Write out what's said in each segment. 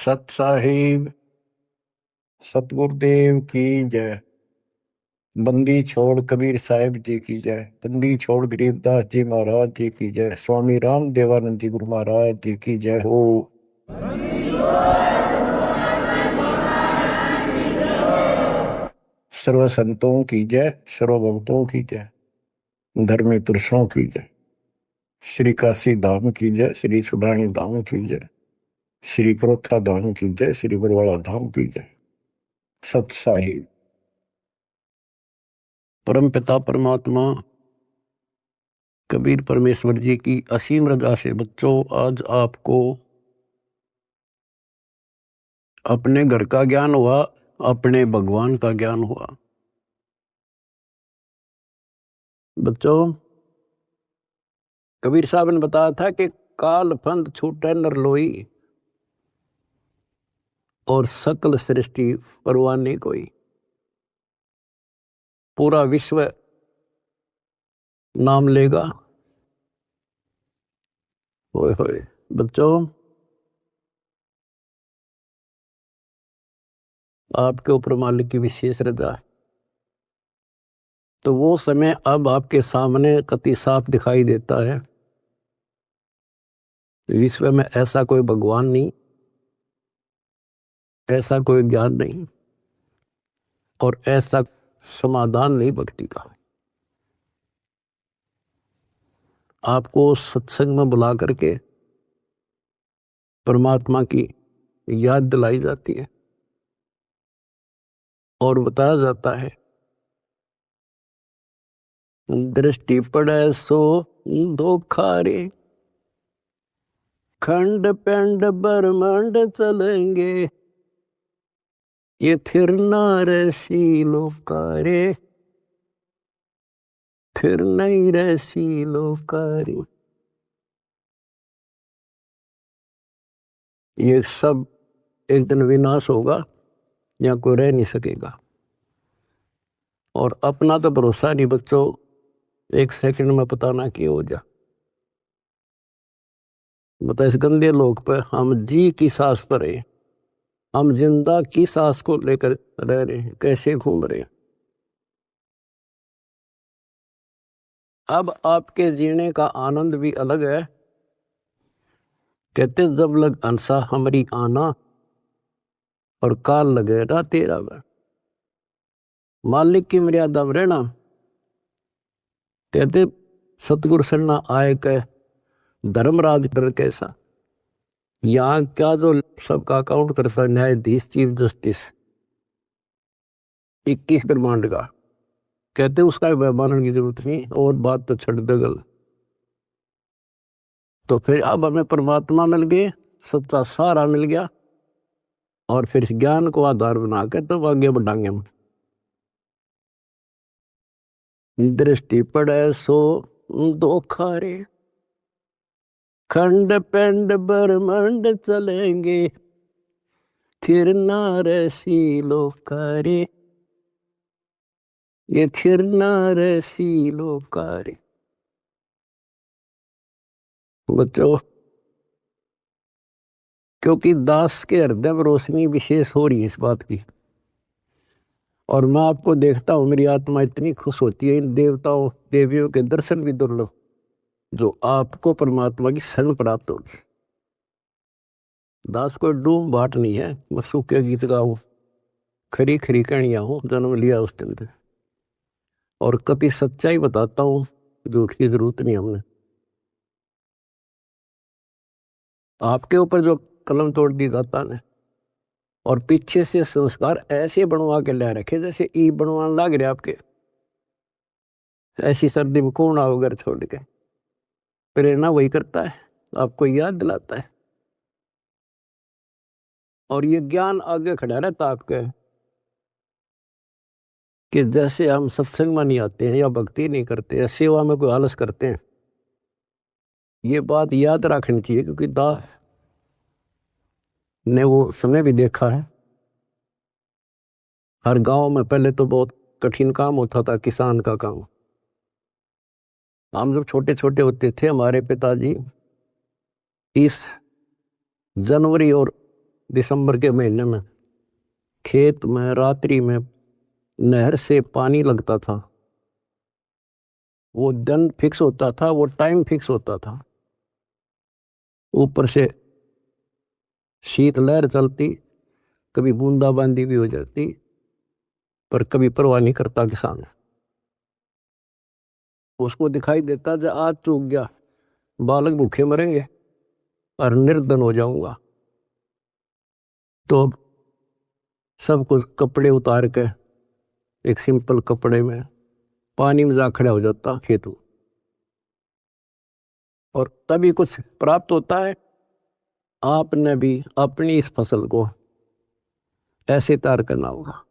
सत साहिब सतगुरुदेव की जय। बंदी छोड़ कबीर साहिब जी की जय। बंदी छोड़ गरीबदास जी महाराज जी की जय। स्वामी राम देवानंद जी गुरु महाराज जी की जय हो। सर्व संतों की जय, सर्व भक्तों की जय, धर्मी पुरुषों की जय। श्री काशी धाम की जय, श्री सुडानी धाम की जय, श्री प्रोथा धाम की जय, श्री बरवाड़ा धाम की जय। सत साहिब। परम पिता परमात्मा कबीर परमेश्वर जी की असीम रजा से बच्चों आज आपको अपने घर का ज्ञान हुआ, अपने भगवान का ज्ञान हुआ। बच्चों कबीर साहब ने बताया था कि काल फंद छूटे नर लोई और सकल सृष्टि परवाने कोई। पूरा विश्व नाम लेगा। होए होए बच्चों आपके ऊपर मालिक की विशेष रजा है। तो वो समय अब आपके सामने कति साफ दिखाई देता है। विश्व में ऐसा कोई भगवान नहीं, ऐसा कोई ज्ञान नहीं और ऐसा समाधान नहीं भक्ति का। आपको सत्संग में बुला करके परमात्मा की याद दिलाई जाती है और बताया जाता है दृष्टि पड़े सो धोखा रे, खंड पेंड ब्रह्मांड चलेंगे, ये थिर नारसी लोकारे, थिर नहीं रसी लोकारे। ये सब एक दिन विनाश होगा, यहाँ कोई रह नहीं सकेगा। और अपना तो भरोसा नहीं बच्चों, एक सेकंड में पता ना कि हो जा। बता इस गंदे लोक पर हम जी की सांस पर है, हम जिंदा की सांस को लेकर रह रहे हैं, कैसे घूम रहे हैं। अब आपके जीने का आनंद भी अलग है। कहते जब लग अंसा हमारी आना और काल लगे ना तेरा वह। मालिक की मर्यादा में रहना। कहते सतगुरु सरना आए कह धर्मराज कर कैसा। यहाँ क्या जो सबका अकाउंट करता है न्यायाधीश चीफ जस्टिस 21 ब्रह्मांड का, कहते उसका मानने की जरूरत नहीं और बात तो छड़ दे गल। तो फिर अब हमें परमात्मा मिल गए, सच्चा सहारा मिल गया और फिर ज्ञान को आधार बना के तब आगे बढ़ाएंगे हम। दृष्टि पड़े सो धोखा रे, खंड पेंड ब्रह्मांड चलेंगे, थिर नारसी लोकारे, ये थिर नारसी लोकारे। बच्चों क्योंकि दास के हृदय में रोशनी विशेष हो रही है इस बात की, और मैं आपको देखता हूं मेरी आत्मा इतनी खुश होती है। इन देवताओं देवियों के दर्शन भी दुर्लभ जो आपको परमात्मा की शरण प्राप्त होगी। दास को डूम बाट नहीं है, मैं सूखे गीत गाऊं, खरी खरी कहानियां हूं, जन्म लिया उस दिन से। और कभी सच्चाई बताता हूं, झूठ की जरूरत नहीं हमने। आपके ऊपर जो कलम तोड़ दी दाता ने और पीछे से संस्कार ऐसे बनवा के ले रखे जैसे ई बनवाने लग रहे आपके। ऐसी सर्दी में कौन आओ घर छोड़ के। प्रेरणा वही करता है, आपको याद दिलाता है और ये ज्ञान आगे खड़ा रहता आपके कि जैसे हम सत्संग में नहीं आते हैं या भक्ति नहीं करते या सेवा में कोई आलस करते हैं। ये बात याद रखनी चाहिए क्योंकि दास ने वो समय भी देखा है। हर गांव में पहले तो बहुत कठिन काम होता था, किसान का काम। हम जब छोटे छोटे होते थे, हमारे पिताजी 30 जनवरी और दिसंबर के महीने में खेत में रात्रि में नहर से पानी लगता था। वो दिन फिक्स होता था, वो टाइम फिक्स होता था। ऊपर से शीत लहर चलती, कभी बूंदाबांदी भी हो जाती, पर कभी परवाह नहीं करता किसान। उसको दिखाई देता जब आज चूक गया, बालक भूखे मरेंगे और निर्धन हो जाऊंगा। तो सब कुछ कपड़े उतार के एक सिंपल कपड़े में पानी में जा खड़ा हो जाता खेतों, और तभी कुछ प्राप्त होता है। आपने भी अपनी इस फसल को ऐसे तैयार करना होगा।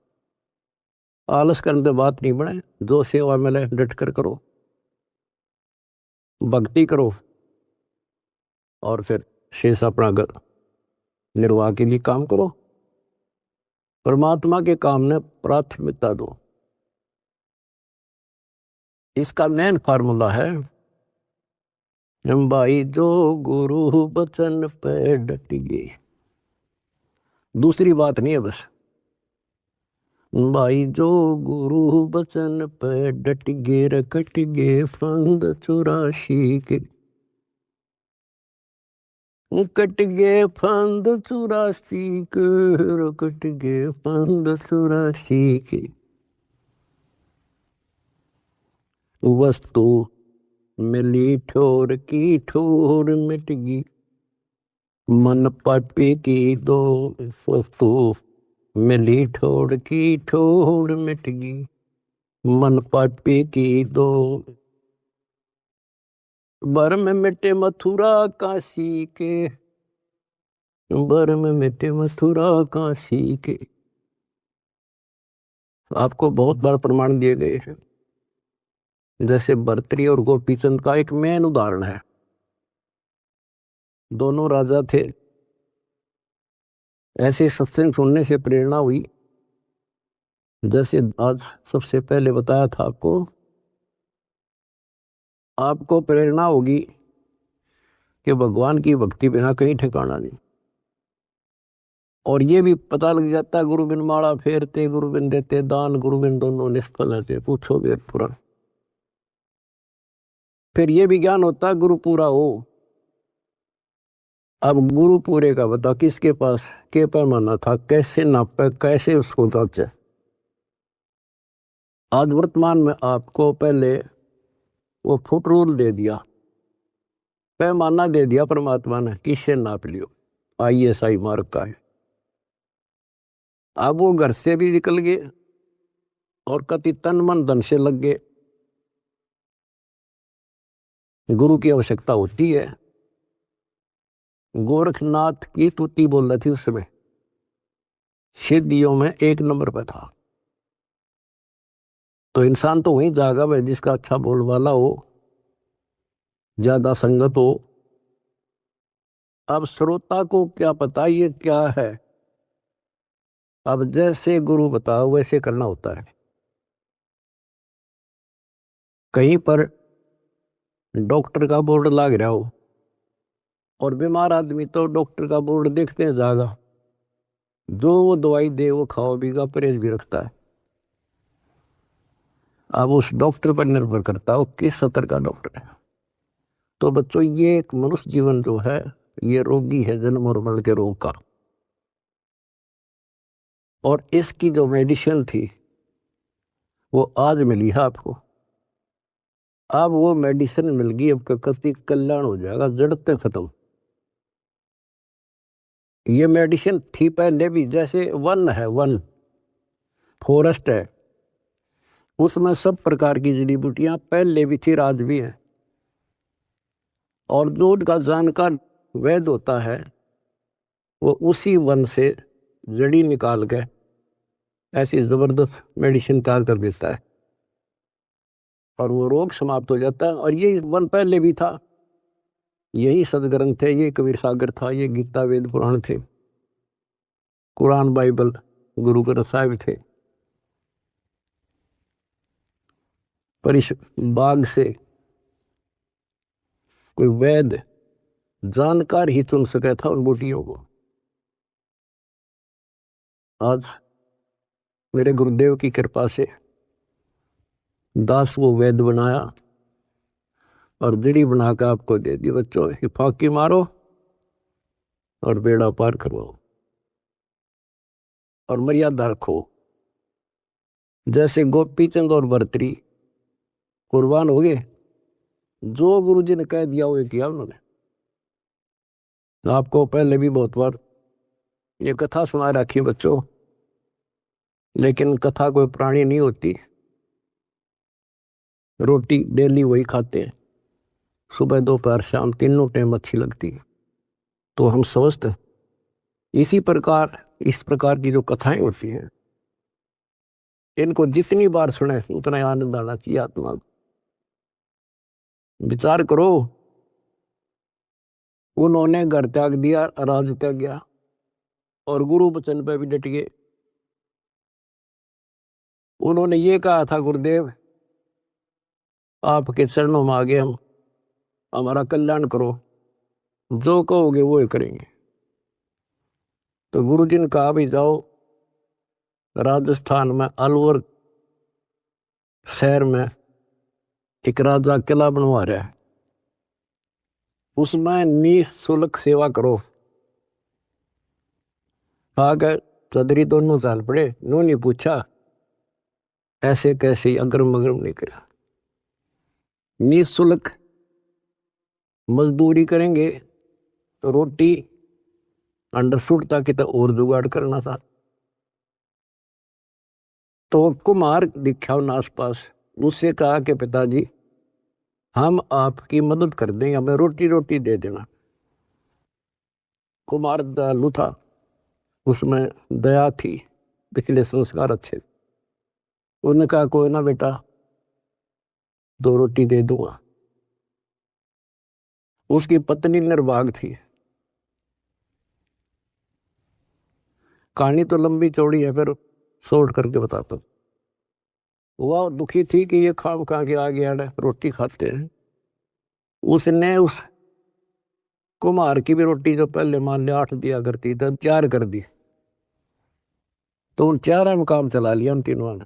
आलस करने से बात नहीं बने, जो सेवा मिले डट कर करो, भक्ति करो, और फिर शेष अपना घर निर्वाह के लिए काम करो। परमात्मा के काम ने प्राथमिकता दो। इसका मेन फार्मूला है, भाई जो गुरु बचन पे डट गए। दूसरी बात नहीं है बस, भाई जो गुरु बचन पे डट गे रकट गे फंद 84 के, कट गे फंद 84 के, रकट गे फंद 84 के। वस्तु मिली ठोर की ठोर मिट गई, मन पापी की दो। वस्तु मिली ठोर की ठोर मिट गई, मन पापी की दो। बर में मिटे मथुरा काशी के, बर में मिटे मथुरा काशी के। आपको बहुत बार प्रमाण दिए गए हैं, जैसे भर्तृहरि और गोपीचंद का एक मेन उदाहरण है। दोनों राजा थे। ऐसे सत्संग सुनने से प्रेरणा हुई, जैसे आज सबसे पहले बताया था आपको प्रेरणा होगी कि भगवान की भक्ति बिना कहीं ठिकाना नहीं। और ये भी पता लग जाता है, गुरु बिन माला फेरते, गुरु बिन देते दान, गुरु बिन दोनों निष्फल रहते, पूछो वेद पुराण। फिर ये भी ज्ञान होता है गुरु पूरा हो। अब गुरु पूरे का बता, किसके पास के पैमाना था, कैसे नापे, कैसे उसको जांचे। आज वर्तमान में आपको पहले वो फुट रूल दे दिया, पैमाना दे दिया परमात्मा ने, किससे नाप लियो। ISI मार्ग का है। अब वो घर से भी निकल गए और कति तन मन धन से लग गए। गुरु की आवश्यकता होती है। गोरखनाथ की तुति बोल रही थी उस समय, सिद्धियों में 1 नंबर पे था। तो इंसान तो वहीं जागा भाई जिसका अच्छा बोलवाला हो, ज्यादा संगत हो। अब श्रोता को क्या पता ये क्या है। अब जैसे गुरु बताओ वैसे करना होता है। कहीं पर डॉक्टर का बोर्ड लग रहा हो और बीमार आदमी तो डॉक्टर का बोर्ड देखते हैं जागा, जो वो दवाई दे वो खाओ बीगा, परहेज भी रखता है। अब उस डॉक्टर पर निर्भर करता है वो किस स्तर का डॉक्टर है। तो बच्चों, ये एक मनुष्य जीवन जो है ये रोगी है, जन्म और मरण के रोग का। और इसकी जो मेडिसिन थी वो आज मिली है आपको। अब वो मेडिसिन मिल गई, अब कति कल्याण हो जाएगा, जड़ते खत्म। ये मेडिसिन थी पहले भी, जैसे वन है, वन फॉरेस्ट है, उसमें सब प्रकार की जड़ी बूटियां पहले भी थी, आज भी है। और दूध का जानकार वैद्य होता है, वो उसी वन से जड़ी निकाल के ऐसी जबरदस्त मेडिसिन तैयार कर देता है और वो रोग समाप्त हो जाता है। और ये वन पहले भी था, यही सदग्रंथ थे, ये कबीर सागर था, ये गीता वेद पुराण थे, कुरान बाइबल गुरु ग्रंथ साहिब थे। पर इस बाग से कोई वैद्य जानकार ही चुन सका था उन बूटियों को। आज मेरे गुरुदेव की कृपा से दास वो वैद बनाया और दीड़ी बनाकर आपको दे दी। बच्चों की फाकी मारो और बेड़ा पार करवाओ और मर्यादा रखो। जैसे गोपी चंद और भर्तरी कुर्बान हो गए, जो गुरु जी ने कह दिया वो किया उन्होंने। आपको पहले भी बहुत बार ये कथा सुना रखी है बच्चों, लेकिन कथा कोई प्राणी नहीं होती। रोटी डेली वही खाते हैं, सुबह दोपहर शाम तीनों टाइम अच्छी लगती है। तो हम स्वस्थ इसी प्रकार इस प्रकार की जो कथाएं होती हैं, इनको जितनी बार सुने उतना आनंद आना चाहिए आत्मा को। विचार करो, उन्होंने घर त्याग दिया, राज त्याग गया और गुरु वचन पे भी डट गए। उन्होंने ये कहा था, गुरुदेव आपके चरणों में आगे हम, हमारा कल्याण करो, जो कहोगे वो ही करेंगे। तो गुरु जी ने कहा भी जाओ, राजस्थान में अलवर शहर में एक राजा किला बनवा रहा है, उसमें निःशुल्क सेवा करो। आगे चौधरी दोनों चाल पड़े, उन्होंने पूछा ऐसे कैसे, अग्रम अग्रम नहीं करा। निःशुल्क मजदूरी करेंगे तो रोटी अंडरस्टूड था कि तो और जुगाड़ करना था। तो कुमार दिखा उन आसपास, उससे कहा कि पिताजी हम आपकी मदद कर देंगे, हमें रोटी रोटी दे देना। कुमार दयालु था, उसमें दया थी, पिछले संस्कार अच्छे। उन्होंने कहा कोई ना बेटा, 2 रोटी दे दूंगा। उसकी पत्नी निर्भाग थी। कहानी तो लंबी चौड़ी है, फिर शॉर्ट करके बताता हूं। वह दुखी थी कि ये खाम खा के आ गया है, रोटी खाते हैं। उसने उस कुमार की भी रोटी जो पहले मान लिया 8 दिया करती तो 4 कर दी। तो उन 4 में काम चला लिया उन तीनों ने।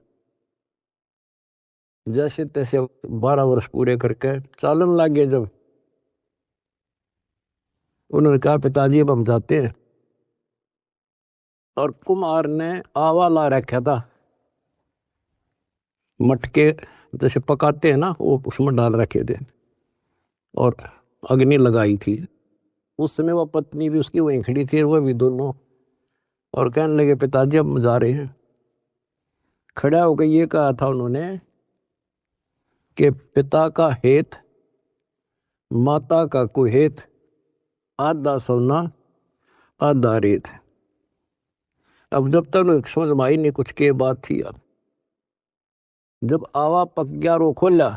जैसे तैसे 12 वर्ष पूरे करके चालन लग गए। जब उन्होंने कहा पिताजी अब हम जाते हैं, और कुमार ने आवा ला रखा था, मटके जैसे पकाते हैं ना, वो उसमें डाल रखे थे और अग्नि लगाई थी। उस समय वह पत्नी भी उसकी वहीं खड़ी थी, वह भी दोनों, और कहने लगे पिताजी अब जा रहे हैं। खड़ा होकर ये कहा था उन्होंने कि पिता का हेत माता का कुहेत, आधा सोना आधा रेत। अब जब तक समझ में आई नहीं कुछ के बात थी। अब जब आवा पक गया रो खोला,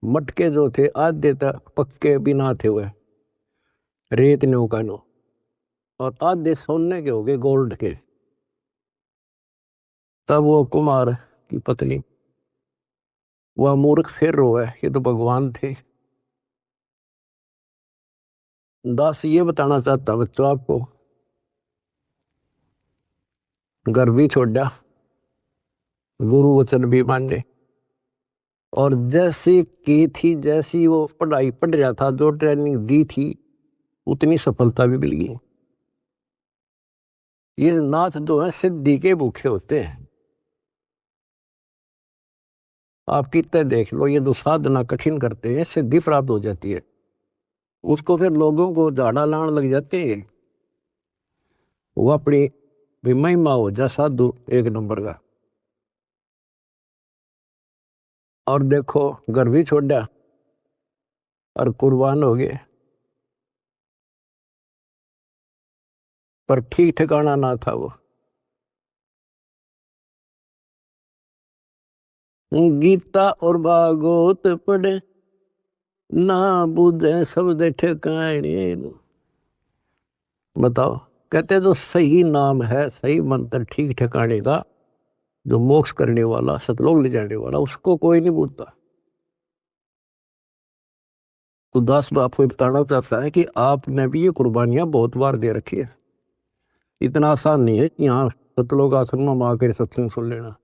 मटके जो थे आधे तक पक्के बिना थे हुए, रेत ने उकानो, और आधे सोने के हो गए, गोल्ड के। तब वो कुमार की पत्नी, वह मूर्ख फिर रोए, ये तो भगवान थे। दास ये बताना चाहता बच्चों आपको, घर भी छोड़ा, गुरु वचन भी माने, और जैसे की थी, जैसी वो पढ़ाई पढ़ रहा था, जो ट्रेनिंग दी थी, उतनी सफलता भी मिल गई। ये नाथ जो है सिद्धि के भूखे होते हैं। आप कितने देख लो, ये जो साधना कठिन करते हैं सिद्धि प्राप्त हो जाती है, उसको फिर लोगों को झाड़ा लाने लग जाते हैं। वो अपनी भी महिमा हो जा साधु एक नंबर का। और देखो घर भी छोड़ा और कुर्बान हो गए, पर ठीक ठिकाना ना था वो। गीता और भागवत पढ़े ना बुझे शब्द ठिकाने। बताओ, कहते जो सही नाम है, सही मंत्र ठीक ठिकाने का, जो मोक्ष करने वाला, सतलोक ले जाने वाला, उसको कोई नहीं पूछता। तो दास आपको बताना चाहता है कि आपने भी ये कुर्बानियां बहुत बार दे रखी है। इतना आसान नहीं है कि यहाँ सतलोक आश्रम में आकर सत्संग सुन लेना।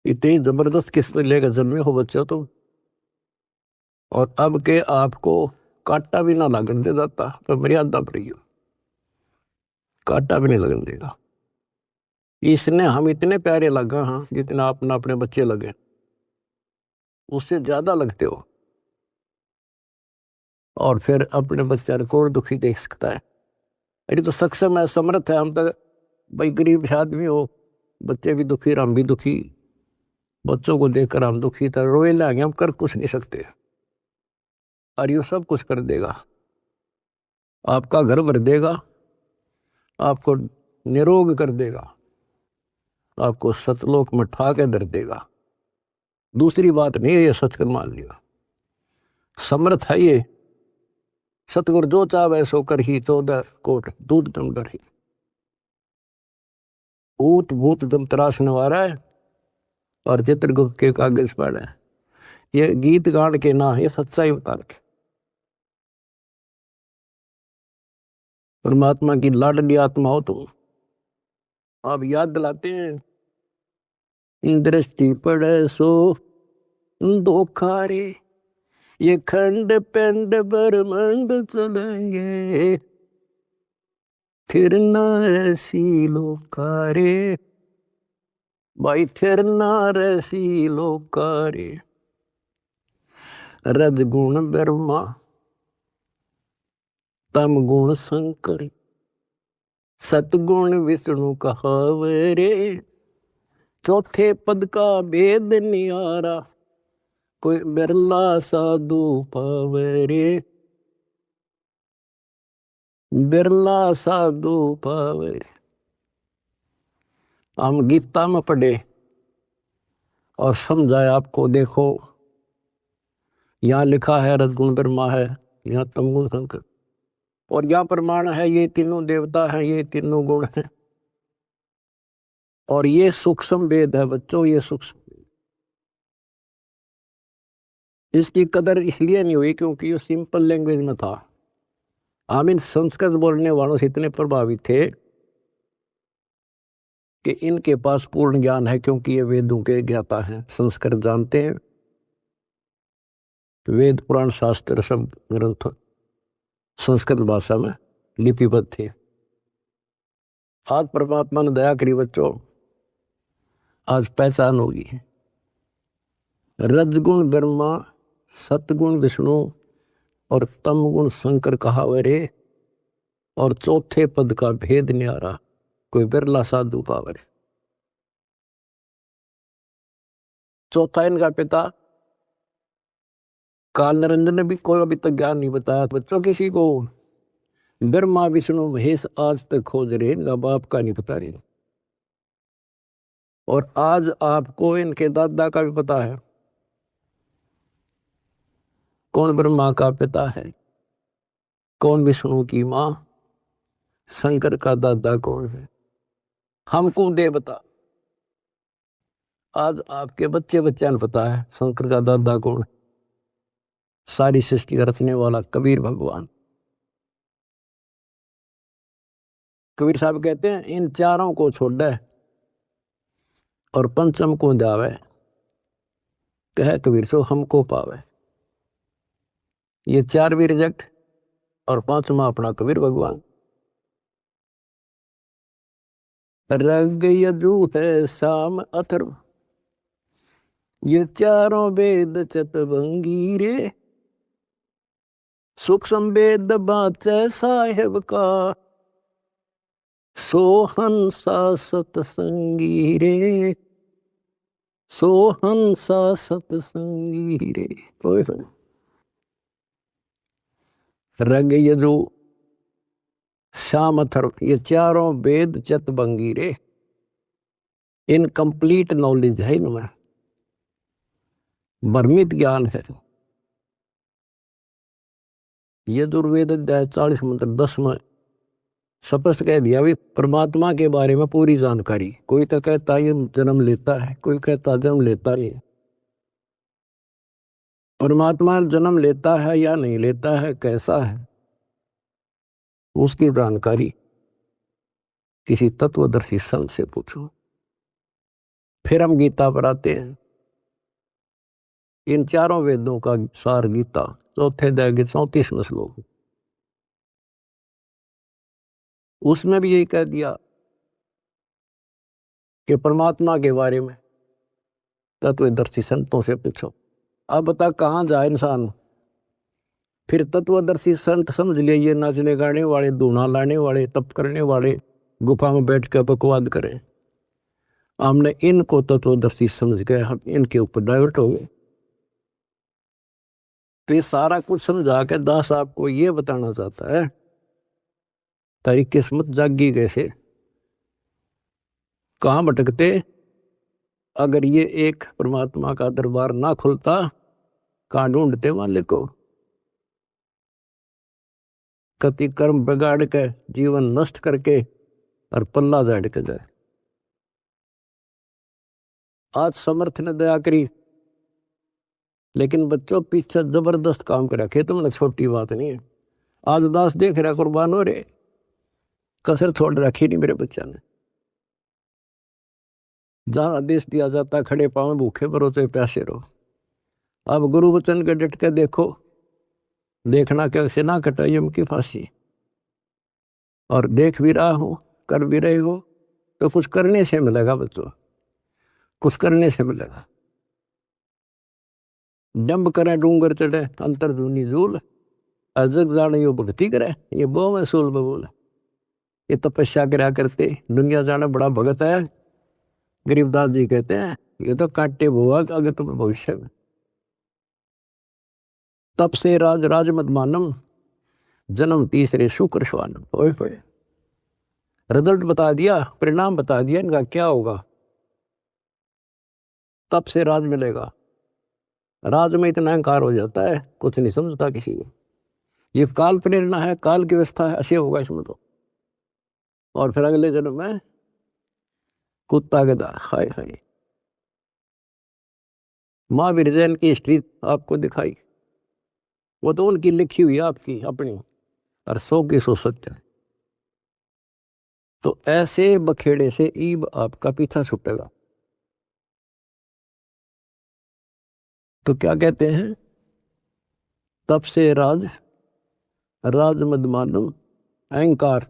इतनी जबरदस्त किस्म लेकर जन्मे हो बच्चों तुम, और अब के आपको कांटा भी ना लगन दे जाता तो मर्यादा पर ही हो, कांटा भी नहीं लगन देगा। इसने हम इतने प्यारे लगा, हाँ, जितना अपना अपने बच्चे लगे, उससे ज्यादा लगते हो। और फिर अपने बच्चे को कौन दुखी देख सकता है? अरे तो सक्षम है, समर्थ है। हम तो भाई गरीब आदमी हो, बच्चे भी दुखी, हम भी दुखी, बच्चों को देखकर हम दुखी था, रोए लागे, हम कर कुछ नहीं सकते। और ये सब कुछ कर देगा, आपका घर भर देगा, आपको निरोग कर देगा, आपको सतलोक में ठा के धर देगा। दूसरी बात नहीं है, ये सच कर मान लिया, समर्थ है ये। सतगुरु जो चाहे सो कर ही, 14 कोट दूध दम डर ही। ऊट भूत दम त्रास नवारा है, और चित्रगुप्त के कागज पर है। ये गीत गान के ना, ये सच्चाई बता के परमात्मा की लाडली आत्मा हो तुम। आप याद दिलाते हैं, दृष्टि पड़े सो धोखा रे, ये खंड पिंड ब्रह्मांड चलेंगे, फिर ना ऐसी लोकारे, भाई फिर ना ऐसी लोकारे। रजगुण ब्रह्मा, तम गुण शंकर, सतगुण विष्णु कहावरे, चौथे पद का भेद नियारा, कोई बिरला साधु पावरे, बिरला साधु पावरे। हम गीता में पढ़े और समझाए आपको। देखो यहाँ लिखा है रजगुण ब्रह्मा है, यहाँ तमगुण शंकर, और यहाँ प्रमाण है ये तीनों देवता हैं, ये तीनों गुण हैं। और ये सूक्ष्म वेद है बच्चों, ये सूक्ष्म। इसकी कदर इसलिए नहीं हुई क्योंकि ये सिंपल लैंग्वेज में था। हम इन संस्कृत बोलने वालों से इतने प्रभावित थे कि इनके पास पूर्ण ज्ञान है, क्योंकि ये वेदों के ज्ञाता हैं, संस्कृत जानते हैं, वेद पुराण शास्त्र सब ग्रंथ संस्कृत भाषा में लिपिबद्ध थे। आज परमात्मा ने दया करी बच्चों, आज पहचान होगी। रजगुण ब्रह्मा, सतगुण विष्णु और तमगुण शंकर कहावरे, और चौथे पद का भेद न्यारा, कोई बिरला साधु पावरे। चौथा इनका पिता काल निरंजन ने भी कोई अभी तक ज्ञान नहीं बताया बच्चों किसी को। ब्रह्मा विष्णु महेश आज तक खोज रहे, इनका बाप का नहीं पता रहे। और आज आपको इनके दादा का भी पता है, कौन ब्रह्मा का पिता है, कौन विष्णु की माँ, शंकर का दादा कौन है। हमको देवता, आज आपके बच्चे बच्चा ने पता है शंकर का दादा कौन है। सारी सृष्टि का रचने वाला कबीर भगवान। कबीर साहब कहते हैं, इन चारों को छोड़े और पंचम को जावे, कहे कबीर सो हमको पावे। ये चार भी रिजेक्ट, और पांचवा अपना कबीर भगवान। रग यजु है शाम अथर्व, ये चारों वेद चतवंगी रे, सूक्ष्म वेद बाचे साहेब का, सोहंसा सतसंगी रे, सोहंसा सतसंगी रे। रग यजु श्याम अथर्व, ये चारों वेद चतवंगी रे, इनकम्प्लीट नॉलेज है इनमें, भ्रमित ज्ञान है। ये दुर्वेद अध्याय 40 मंत्र 10 में स्पष्ट कह दिया भी परमात्मा के बारे में पूरी जानकारी। कोई तो कहता ये जन्म लेता है, कोई कहता जन्म लेता नहीं। परमात्मा जन्म लेता है या नहीं लेता है, कैसा है, उसकी जानकारी किसी तत्वदर्शी संत से पूछो। फिर हम गीता पर आते हैं। इन चारों वेदों का सार गीता, चौथे अध्याय के 34वें श्लोक, उसमें भी यही कह दिया कि परमात्मा के बारे में तत्वदर्शी संतों से पूछो। अब बता कहाँ जाए इंसान। फिर तत्वदर्शी संत समझ लिए ये नाचने गाने वाले, दूना लाने वाले, तप करने वाले, गुफा में बैठ कर बकवाद करें। हमने इनको तत्वदर्शी समझ गए, हम इनके ऊपर डाइवर्ट हो गए। तो ये सारा कुछ समझा के दास आपको ये बताना चाहता है तारी किस्मत जागी कैसे, कहाँ भटकते अगर ये एक परमात्मा का दरबार ना खुलता, कहाँ ढूंढते मालिक को। कति कर्म बिगाड़ के जीवन नष्ट करके और पल्ला झाड़ के जाए। आज समर्थ ने दया करी, लेकिन बच्चों पीछे जबरदस्त काम कर रखे, तुमने छोटी बात नहीं है। आज दास देख रहा कुर्बान हो रहे, कसर छोड़ रखी नहीं मेरे बच्चा ने। जहां आदेश दिया जाता खड़े पांव भूखे भरो चाहे प्यासे रहो। अब गुरु वचन के डट के देखो, देखना कैसे ना कटा यम की फांसी। और देख भी रहा हो, कर भी रहे हो, तो कुछ करने से मिलेगा बच्चों, कुछ करने से मिलेगा। जंब करे डूंगर चढ़े अंतर दूनी झूल, अजग जाने यो भक्ति करे ये बो में सूल बबूल। ये तपस्या करा करते दुनिया जाना बड़ा भगत है। गरीबदास जी कहते हैं ये तो काटे बुआ अगर तुम भविष्य में। तप से राज राज मत मानम, जन्म तीसरे शुक्र श्वानम। ओए होए, रिजल्ट बता दिया, परिणाम बता दिया इनका क्या होगा। तप से राज मिलेगा। राज में इतना अहंकार हो जाता है कुछ नहीं समझता किसी को। ये काल प्रेरणा है, काल की व्यवस्था है, ऐसे होगा इसमें तो। और फिर अगले जन्म में कुत्ता गधा। हाय हाय। महावीर जैन की हिस्ट्री आपको दिखाई, वो तो उनकी लिखी हुई आपकी अपनी, और 100 की 100 सत्य। तो ऐसे बखेड़े से ईब आपका पीछा छूटेगा। तो क्या कहते हैं, तब से राज राज मद मानो अहंकार,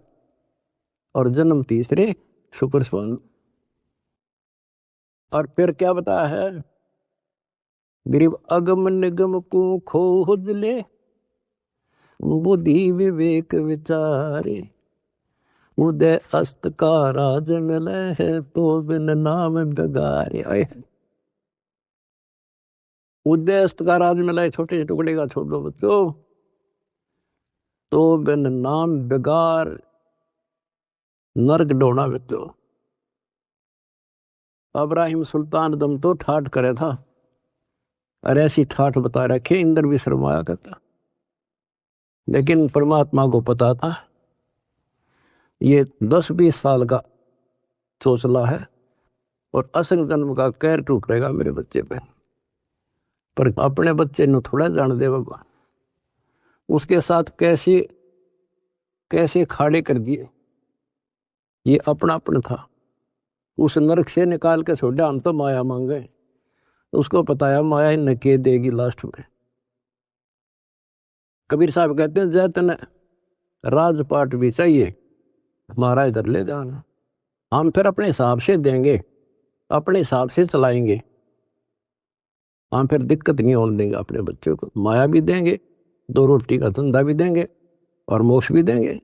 और जन्म तीसरे शुक्र स्वान। और फिर क्या बताया है, गरीब अगम निगम को खोज ले, बुद्धि विवेक विचारे, उदय अस्त का राज मिले है तो बिन नाम बगारे। उदय अस्त का राज मिला है, छोटे से टुकड़े का छोड़ दो बच्चों, तो बिन नाम बेगार नर्क डोना बच्चों। अब्राहिम सुल्तान दम तो ठाठ करे था, और ऐसी ठाठ बता रखे इंद्र भी शर्माया करता। लेकिन परमात्मा को पता था ये 10-20 साल का चोचला है, और असंग जन्म का कहर टूटेगा मेरे बच्चे पे। पर अपने बच्चे ने थोड़ा जान दे भगवान, उसके साथ कैसे कैसे खाड़े कर दिए। ये अपनापन था, उस नरक से निकाल के छोड़ा, हम तो माया मांगे। उसको पता है माया इन्हें के देगी लास्ट में। कबीर साहब कहते हैं जैतन राजपाट भी चाहिए, हमारा इधर ले जाना। हम फिर अपने हिसाब से देंगे, अपने हिसाब से चलाएंगे। हम फिर दिक्कत नहीं होने देंगे अपने बच्चों को। माया भी देंगे, 2 रोटी का धंधा भी देंगे, और मोक्ष भी देंगे।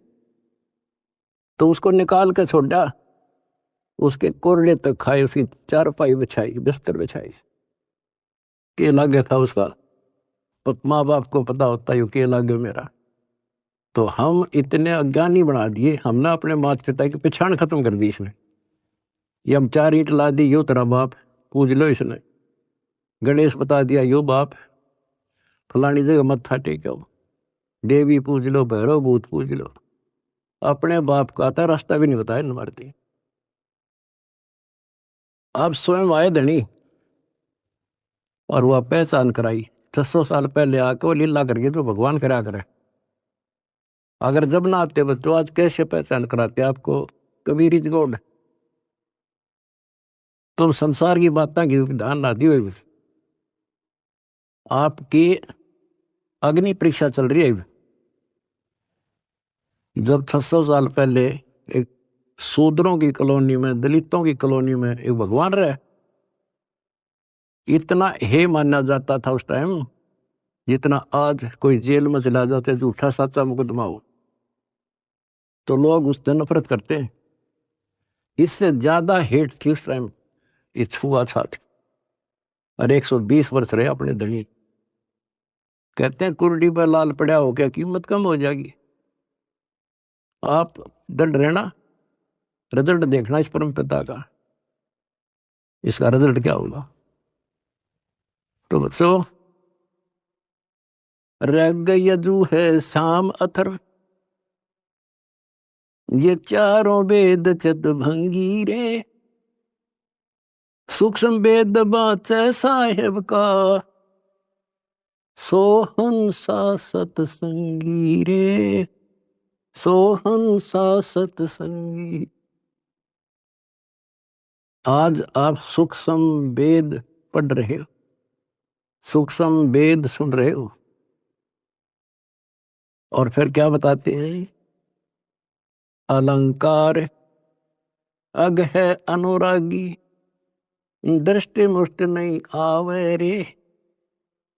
तो उसको निकाल कर छोड़ा, उसके कोरडे तक खाए, उसकी चारपाई बिछाई, बिस्तर बिछाई। के लागे था उसका, माँ बाप को पता होता है के लागे मेरा। तो हम इतने अज्ञानी बना दिए, हमने अपने माता पिता की पहचान खत्म कर दी इसमें। ये हम 4 ईंट ला दी, यो तेरा बाप, पूज लो इसने। गणेश बता दिया यो बाप, फलानी जगह मत्था टेको, देवी पूज लो, भैरव भूत पूज लो। अपने बाप का था रास्ता भी नहीं बताया न मारती। आप स्वयं आए धनी, और वह पहचान कराई 600 साल पहले आके वो लीला करके तो भगवान करा करे। अगर जब ना आते बच्चों, आज कैसे पहचान कराते आपको कबीर इज गॉड। तुम संसार की बातें की ध्यान ना दियो। आपकी अग्नि परीक्षा चल रही है। जब 600 साल पहले एक शूद्रों की कॉलोनी में, दलितों की कॉलोनी में एक भगवान रहे, इतना हे माना जाता था उस टाइम जितना आज कोई जेल में चला जाते झूठा सच्चा मुकदमा हो तो लोग उससे नफरत करते हैं। इससे ज्यादा हेट थी उस टाइम ये छुआछूत। और 120 वर्ष रहे अपने धनी। कहते हैं कुर्डी पर लाल पड़ा हो क्या कीमत कम हो जाएगी। आप दंड रहना, रिजल्ट देखना इस परम पिता का, इसका रिजल्ट क्या होगा। तो बच्चों, रग यजु है शाम अथर, ये चारों वेद चत भंगी रे, सूक्ष्म वेद बाचे साहेब का, सोहन सा सतसंगी रे, सोहन सा सतसंगी। आज आप सूक्ष्म वेद पढ़ रहे हो, सूक्ष्म वेद सुन रहे हो, और फिर क्या बताते हैं, अलंकार अग है अनुरागी, दृष्टि मुष्ट नहीं आवे रे,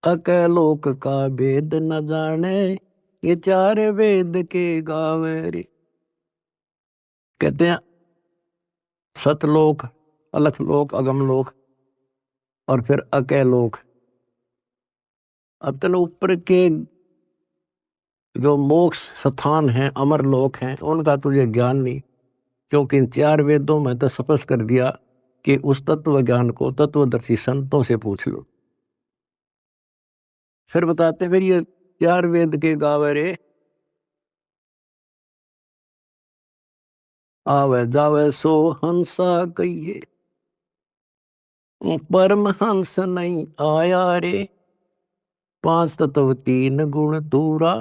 अकलोक का वेद न जाने, ये चार वेद के गावे रे। कहते हैं सतलोक, अलखलोक, अगमलोक और फिर अकलोक। अतन ऊपर के जो मोक्ष स्थान हैं, अमर लोक हैं, उनका तुझे ज्ञान नहीं, क्योंकि इन चार वेदों में तो स्पष्ट कर दिया कि उस तत्व ज्ञान को तत्वदर्शी संतों से पूछ लो। फिर बताते फिर ये चार वेद के गावे रे, आवे जावे सो हंसा कहिए, परमहंस नहीं आया रे, पांच तत्व तीन गुण दूरा,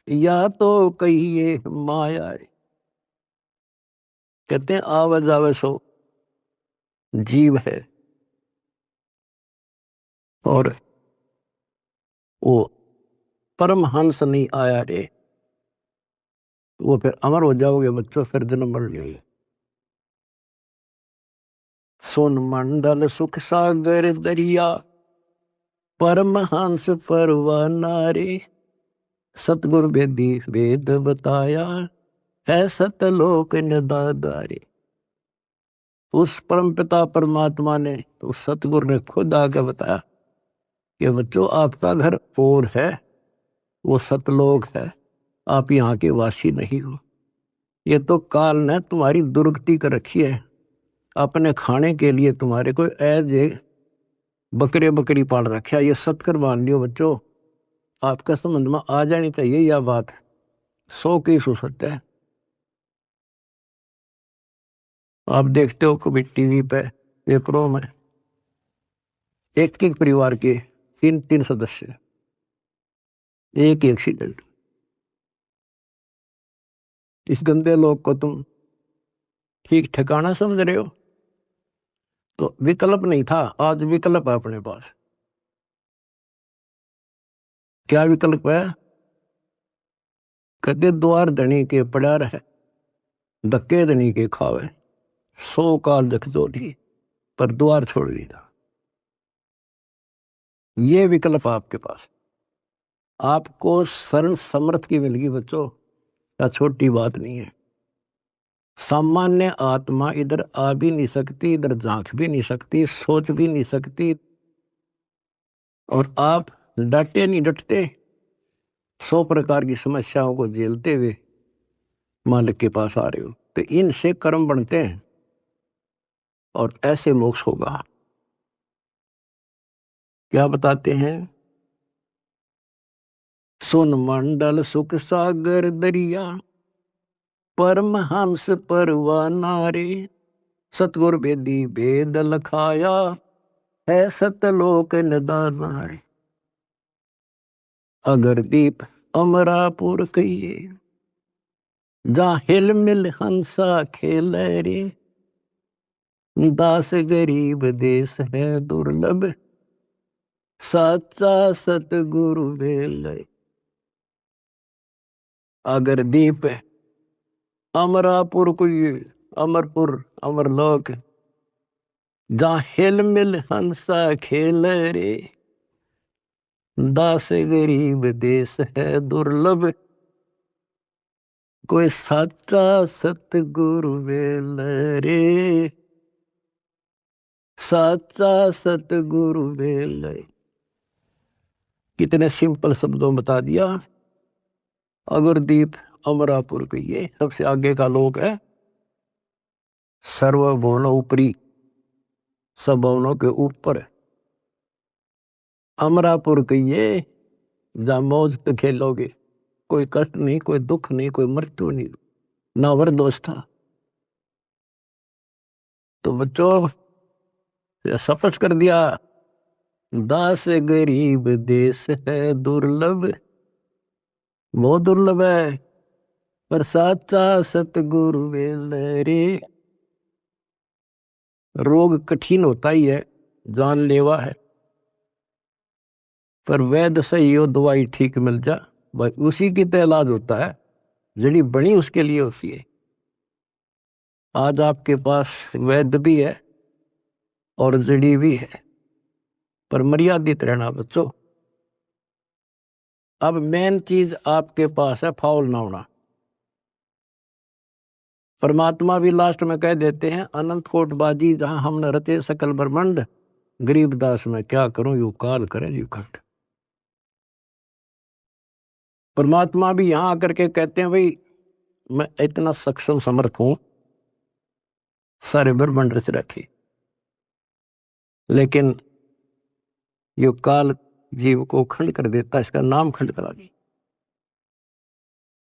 या तो कहिए माया रे। कहते हैं आवे जावे सो जीव है, और वो परमहंस नहीं आया रे, वो फिर अमर हो जाओगे बच्चों, फिर जन्म मर जाओगे। सोन मंडल सुख सागर दरिया, परमहंस परवाना रे, सतगुरु वेदी वेद बताया, है सतलोक निदादारी। उस परम पिता परमात्मा ने, उस सतगुरु ने खुद आके बताया कि बच्चों आपका घर और है, वो सतलोक है, आप यहाँ के वासी नहीं हो। ये तो काल ने तुम्हारी दुर्गति कर रखी है, अपने खाने के लिए तुम्हारे को एज ए बकरे बकरी पाल रखा है। ये सत्कर मान लियो बच्चों, आपका समझ में आ जानी चाहिए यह बात, 100 सत्य है। आप देखते हो कभी टीवी पे पेपरों में एक एक परिवार के 3 सदस्य, एक एक्सीडेंट। इस गंदे लोग को तुम ठीक ठिकाना समझ रहे हो? तो विकल्प नहीं था, आज विकल्प है अपने पास। क्या विकल्प है? कहते द्वार धनी के पड़ा रहे, धक्के धनी के खावे, 100 काल जख जोड़ी, पर द्वार छोड़ दिया। ये विकल्प आपके पास, आपको शरण समर्थ की मिल गई बच्चों, क्या छोटी बात नहीं है। सामान्य आत्मा इधर आ भी नहीं सकती, इधर झांक भी नहीं सकती, सोच भी नहीं सकती, और आप डटे नहीं डटते, 100 प्रकार की समस्याओं को झेलते हुए मालिक के पास आ रहे हो। तो इनसे कर्म बनते हैं और ऐसे मोक्ष होगा। क्या बताते हैं, सुन मंडल सुख सागर दरिया, परमहंस परवाना रे, सतगुर वेदी वेद लखाया, है सतलोक निदाना रे। अगर दीप अमरापुर कहिए, जहाँ हिल मिल हंसा खेल रे, दास गरीब देश है दुर्लभ, साचा सतगुरु बेल। अगर दीप अमरापुर कोई, अमरपुर अमरलोक, जहाँ हिल मिल हंसा खेल रे, दास गरीब देश है दुर्लभ, कोई साचा सतगुरु बेल रे, साचा सतगुरु बेल। कितने सिंपल शब्दों में बता दिया। अगरदीप अमरापुर के ये सबसे आगे का लोक है, सर्वभुवन ऊपरी, सब भवनों के ऊपर। अमरापुर के ये जहाँ मौज तो खेलोगे, कोई कष्ट नहीं, कोई दुख नहीं, कोई मृत्यु नहीं, ना वृद्धावस्था। तो बच्चों शपथ कर दिया, दास गरीब देश है दुर्लभ, बहुत दुर्लभ है, पर साचा सतगुरु बेल रे। रोग कठिन होता ही है, जानलेवा है, पर वैद्य सही हो, दवाई ठीक मिल जा, भाई उसी की तो इलाज होता है, जड़ी बनी उसके लिए होती है। आज आपके पास वैद्य भी है और जड़ी भी है, पर मर्यादित रहना बच्चों। अब मेन चीज आपके पास है फाउल ना होना। परमात्मा भी लास्ट में कह देते हैं, अनंत कोट बाजी जहां हमने रचे सकल ब्रह्मांड, गरीबदास में क्या करूं यू काल करे यू खंड। परमात्मा भी यहां आकर के कहते हैं, भाई मैं इतना सक्षम समर्थ हूं, सारे ब्रह्मांड रच रखे, लेकिन यो काल जीव को खंड कर देता, इसका नाम खंड करा दी,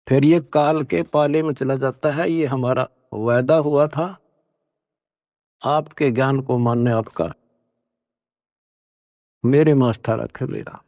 फिर ये काल के पाले में चला जाता है। ये हमारा वायदा हुआ था, आपके ज्ञान को मानने आपका, मेरे में आस्था रखे मेरा।